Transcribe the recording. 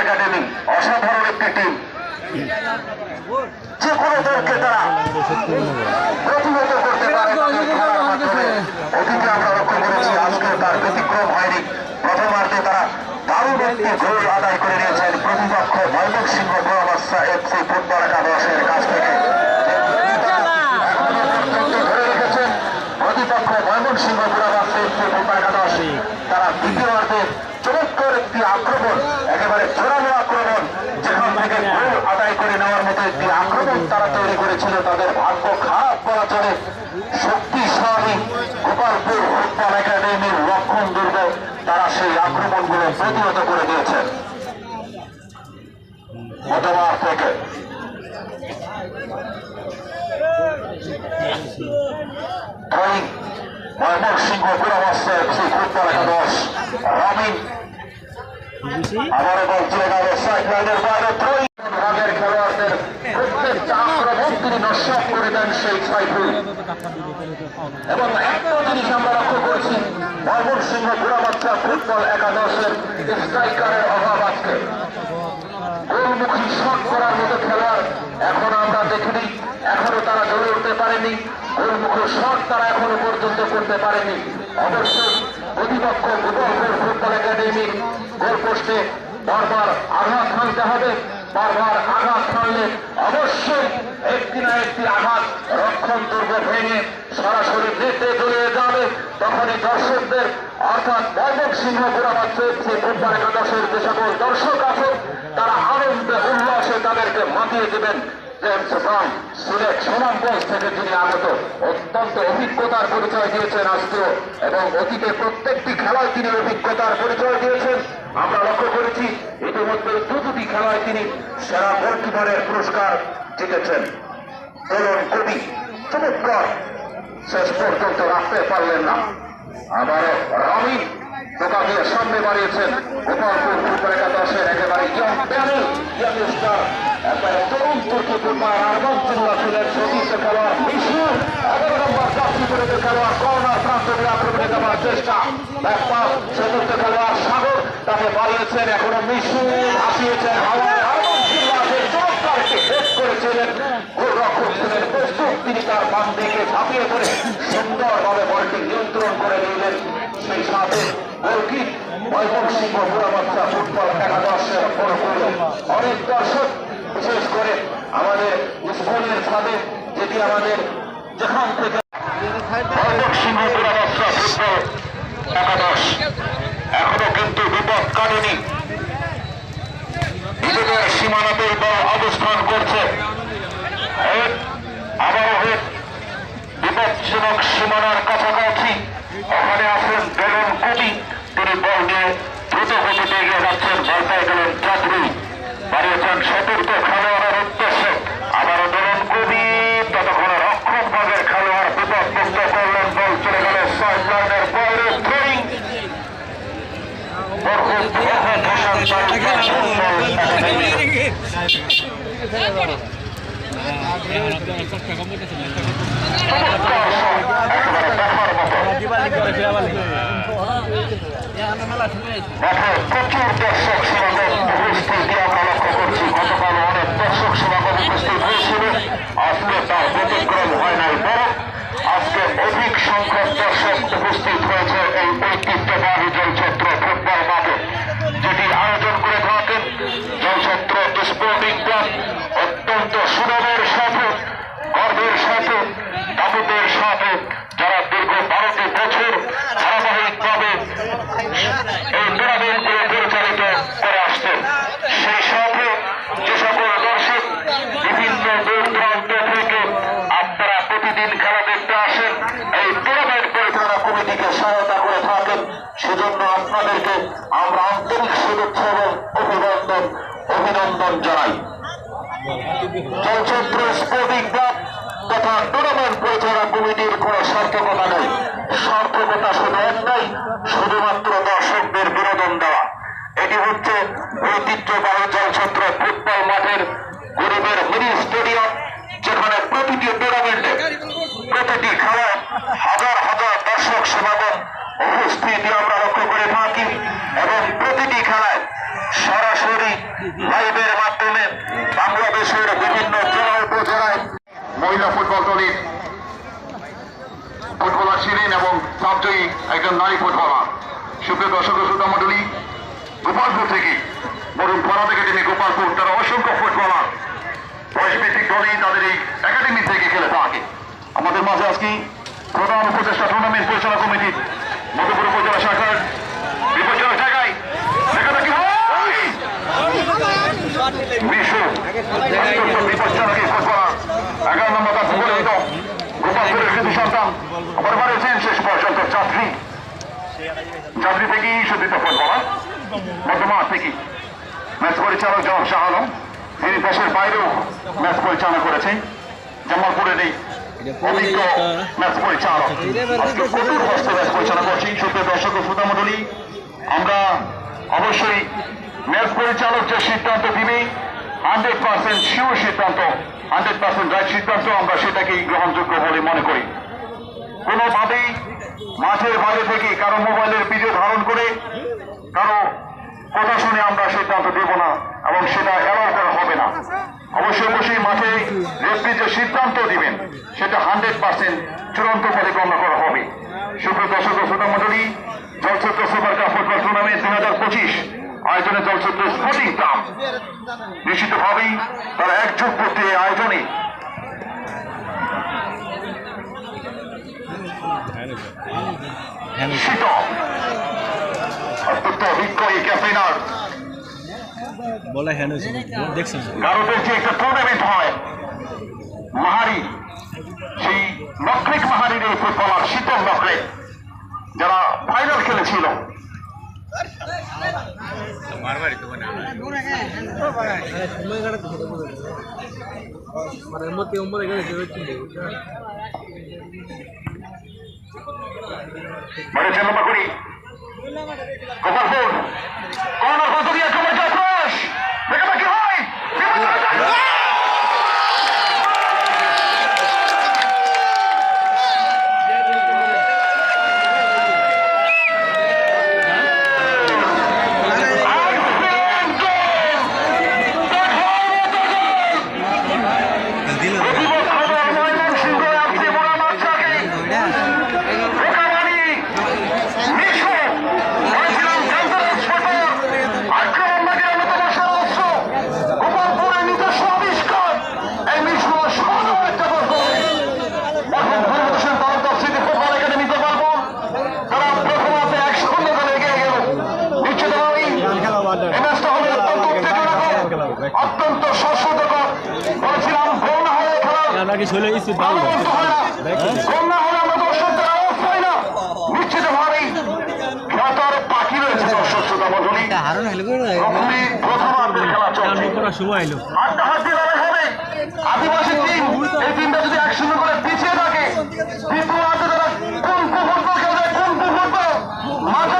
Academy অসাধারণ একটি team. যে কোনো দলকে তারা প্রতিহত করতে পারে খেলার মাধ্যমে। অতীতে আমরা লক্ষ্য করেছি, আজকে তার ব্যতিক্রম হয়নি। প্রথমার্ধে তারা দারুণ একটি গোল আদায় করে নিয়েছেন প্রতিপক্ষ ময়মনসিংহ গোয়াবাচ্চা এফসি ফুটবল একাদশের কাছ থেকে। ধরে রেখেছেন প্রতিপক্ষ ময়মনসিংহ গোয়াবাচ্চা এফসি ফুটবল একাদশ। তারা দ্বিতীয়ার্ধে চমৎকার একটি আক্রমণ, একেবারে জোরালো আক্রমণ, যেখান থেকে গোল আদায় করে নেওয়ার মতো একটি আক্রমণ তারা তৈরি করেছিল। তাদের ভাগ্য খারাপ বলা চলে। শক্তিশালী গোপালপুর ফুটবল একাডেমির রক্ষণ দুর্গ তারা সেই আক্রমণগুলো প্রতিহত করে দিয়েছেন। মতবার থেকে ময়মনসিংহ গোয়াবাচ্চা এফসি ফুটবল একাদশ রবিন আবারও বল চলে গেল সাইড লাইনের বাইরে। ভাগের খেলোয়াড়দের প্রত্যেকটা আক্রমণ তিনি নষ্ট করে দেন সেই সাইফুল। এবং একটা জিনিস আমরা লক্ষ্য করেছি, ময়মনসিংহ গোয়াবাচ্চা ফুটবল একাদশের স্ট্রাইকারের অভাব আজকে। গোলমুখী শট করার মতো খেলোয়াড় এখনো আমরা দেখিনি, এখনো তারা জ্বলে উঠতে পারেনি। গোলমুখী শট তারা এখনো পর্যন্ত করতে পারেনি। অবশ্যই প্রতিপক্ষ গোপালপুর ফুটবল একাডেমির গোলপোস্টে বারবার আঘাত হানতে হবে। বারবার আঘাত হানলে অবশ্যই একটি না একটি আঘাত রক্ষণ দুর্গ ভেঙে সরাসরি নেটে চলে যাবে। তখনই দর্শকদের অর্থাৎ ময়মনসিংহ গোয়াবাচ্চা এফসি ফুটবল একাদশের যে সকল দর্শক আছে তারা আনন্দে উল্লাসে তাদেরকে মাতিয়ে দেবেন। সিলেট সুনামগঞ্জ থেকে যিনি আগত, অত্যন্ত অভিজ্ঞতার পরিচয় দিয়েছেন আজকেও, এবং অতীতে প্রত্যেকটি খেলায় তিনি অভিজ্ঞতার পরিচয় দিয়েছেন। আমরা লক্ষ্য করেছি ইতিমধ্যে দুটি খেলায় তিনি সেরা গোলকিপারের পুরস্কার জিতেছেন। দোলন কবি চমৎকার শেষ পর্যন্ত রাখতে পারলেন না। আবারও রবিন টোকা দিয়ে সামনে বাড়িয়েছেন গোপালপুর ফুটবল একাদশের একেবারে ইয়াংস্টার, একবারে তরুণ তুর্কি ফুটবল আরবান্তুল্লাহ ছিলেন সতীর্থ খেলোয়াড় মিশু। 11 নম্বর জাতীয় দলের খেলোয়াড় কর্নার প্রান্ত দিয়ে আক্রমণে যাওয়ার চেষ্টা, চতুর্থ খেলোয়াড় সাগর তাকে বাড়িয়েছেন। এখনো মিশু ভাসিয়েছেন হাওয়ায়। আরবান্তুল্লাহ চমৎকার একটি হেড করেছিলেন, গোলরক্ষক ছিলেন প্রস্তুত, তিনি তার বাম দিকে ঝাঁপিয়ে পড়ে সুন্দরভাবে বলটি নিয়ন্ত্রণ করে নিলেন। সেই সাথে গোলকিপ ময়মনসিংহ গোয়াবাচ্চা ফুটবল একাদশের অনেক দর্শক, বিশেষ করে আমাদের স্কুলের ছাদে, যেটি আমাদের যেখান থেকে ময়মনসিংহ গোয়াবাচ্চা ফুটবল একাদশ এখনো কিন্তু বিপদ কাটেনি। নিজেদের সীমানাতেই বল অবস্থান করছে। আবারও বিপজ্জনক সীমানার কাছাকাছি ওখানে আছেন দোলন কবি, তিনি বল নিয়ে দ্রুত গতিতে এগিয়ে যাচ্ছেন। বল পেয়ে গেলেন চাকরি, বাড়িয়েছেন চতুর্থ খেলোয়াড়ের উদ্দেশ্যে। আবারও দোলন কবি, ততক্ষণ রক্ষণ ভাগের খেলোয়াড় বিপদ মুক্ত করলেন। বল চলে গেল সাইড লাইনের বাইরে। থ্রোয়িং প্রচুর দর্শক সমাগম উপস্থিতি আমরা লক্ষ্য করছি। গতকাল অনেক দর্শক সমাগম উপস্থিত হয়েছিল, আজকে তার ব্যতিক্রম হয় নাই, বরং আজকে অধিক সংখ্যক দর্শক উপস্থিত হয়েছে এই ঐতিহ্যবাহী জলছত্র ফুটবল মাঠে, যেটি আয়োজন করে থাকেন জলছত্র স্পোর্টিং ক্লাব। অত্যন্ত সুনামের সাথে, গর্বের সাথে, দাবুদের সাথে, যারা দীর্ঘ 12টি বছর ধারাবাহিকভাবে এই টুর্নামেন্টগুলো পরিচালিত করে আসছেন। সেই সাথে যে সকল দর্শক বিভিন্ন দূর দূরান্ত থেকে আপনারা প্রতিদিন খেলা দেখতে আসেন, এই টুর্নামেন্ট পরিচালনা কমিটিকে সহায়তা করে থাকেন, সেজন্য আপনাদেরকে আমরা আন্তরিক শুভেচ্ছা এবং অভিনন্দন জানাই। জলছত্র স্পোর্টিং ক্লাব তথা টুর্নামেন্ট পরিচালনা কমিটির কোন সার্থকতা নেই। সার্থকতা শুধু একটাই, শুধুমাত্র দর্শকদের বিনোদন দেওয়া। এটি হচ্ছে ঐতিহ্যবাহী জলছত্র ফুটবল মাঠের গরিবের মিনি স্টেডিয়াম, যেখানে প্রতিটি টুর্নামেন্টে প্রতিটি খেলায় হাজার হাজার দর্শক সমাগম উপস্থিতি আমরা লক্ষ্য করে থাকি, এবং প্রতিটি খেলায় সরাসরি লাইভের মাধ্যমে বাংলাদেশের বিভিন্ন জেলা উপজেলায় মহিলা ফুটবল দলের ফুটবলার ছিলেন এবং সবচেয়ে একজন নারী ফুটবলার। সুপ্রিয় দর্শক শ্রোতা মণ্ডলী, গোপালপুর থেকে বরুণ পাড়া থেকে তিনি গোপালপুর, তারা অসংখ্য ফুটবলার বয়সভিত্তিক দলেই তাদের এই একাডেমি থেকে খেলে থাকে। আমাদের মাঝে আজকে প্রধান উপদেষ্টা টুর্নামেন্ট পরিচালনা কমিটির মধুপুর উপজেলা শাখার বিপজ্জনক জায়গায় সেখানে কি হয় বিশ্ব বিপজ্জনক ফুটবলার 11 নম্বর তার পরিচিত গোপালপুরের কৃতি সন্তান আবার বাড়িয়েছেন শেষ পর্যন্ত যাত্রী থেকেই সজ্জিত ফুটবলার বর্তমান থেকে ম্যাচ পরিচালক জনাব শাহ আলম, তিনি দেশের বাইরেও ম্যাচ পরিচালনা করেছেন। জামালপুরের এই অভিজ্ঞ ম্যাচ পরিচালক আজকে কঠোর হস্তে ম্যাচ পরিচালনা করছি। সুপ্রিয় দর্শক ও শ্রোতা মণ্ডলী, আমরা অবশ্যই ম্যাচ পরিচালক যে সিদ্ধান্ত দিবে 100% শিওর সিদ্ধান্ত, 100% রাইট সিদ্ধান্ত, আমরা সেটাকেই গ্রহণযোগ্য বলে মনে করি। কোনোভাবেই মাঠের বাইরে থেকে কারো মোবাইলের ভিডিও ধারণ করে কারো কথা শুনে আমরা সিদ্ধান্ত দেব না এবং সেটা এলাও করা হবে না। অবশ্যই মাঠে রেফারি যে সিদ্ধান্ত দিবেন সেটা 100% চূড়ান্ত বলে গণ্য করা হবে। সুপ্রিয় দর্শক ও শ্রোতা মণ্ডলী, Jalchhatra super cup football tournament 2025 আয়োজনে জলছত্র স্পোর্টিং ক্লাব নিশ্চিতভাবেই তারা একযোগ করতে আয়োজনে অত্যন্ত অভিজ্ঞ এই ক্যাম্পেইনার ভারতের যে একটা টুর্নামেন্ট হয় মাহারি, সেই নকরেক মাহারির এই ফুটবলার শীতল নকরেক যারা ফাইনাল খেলেছিল গোপালপুর কর্নার কতরিয়া কমার প্রয়াস দেখা কি হয় অত্যন্ত শ্বাসরোধকর বলেছিলাম। বন্যা হলে বন্যা হলে আমরা দর্শকদের আওয়াজ পাই না। নিশ্চিতভাবেই খেলাটার বাকি রয়েছে দর্শক শ্রোতা মণ্ডলী। প্রথমার্ধের খেলা চলছে, হাড্ডাহাড্ডি লড়াই হবে। আদিবাসী টিম এই টিমটা যদি 1-0 করে পিছিয়ে থাকে, দ্বিতীয়ার্ধে তারা কোন ফুটবল খেলবে, কোন ফুটবল মাঠে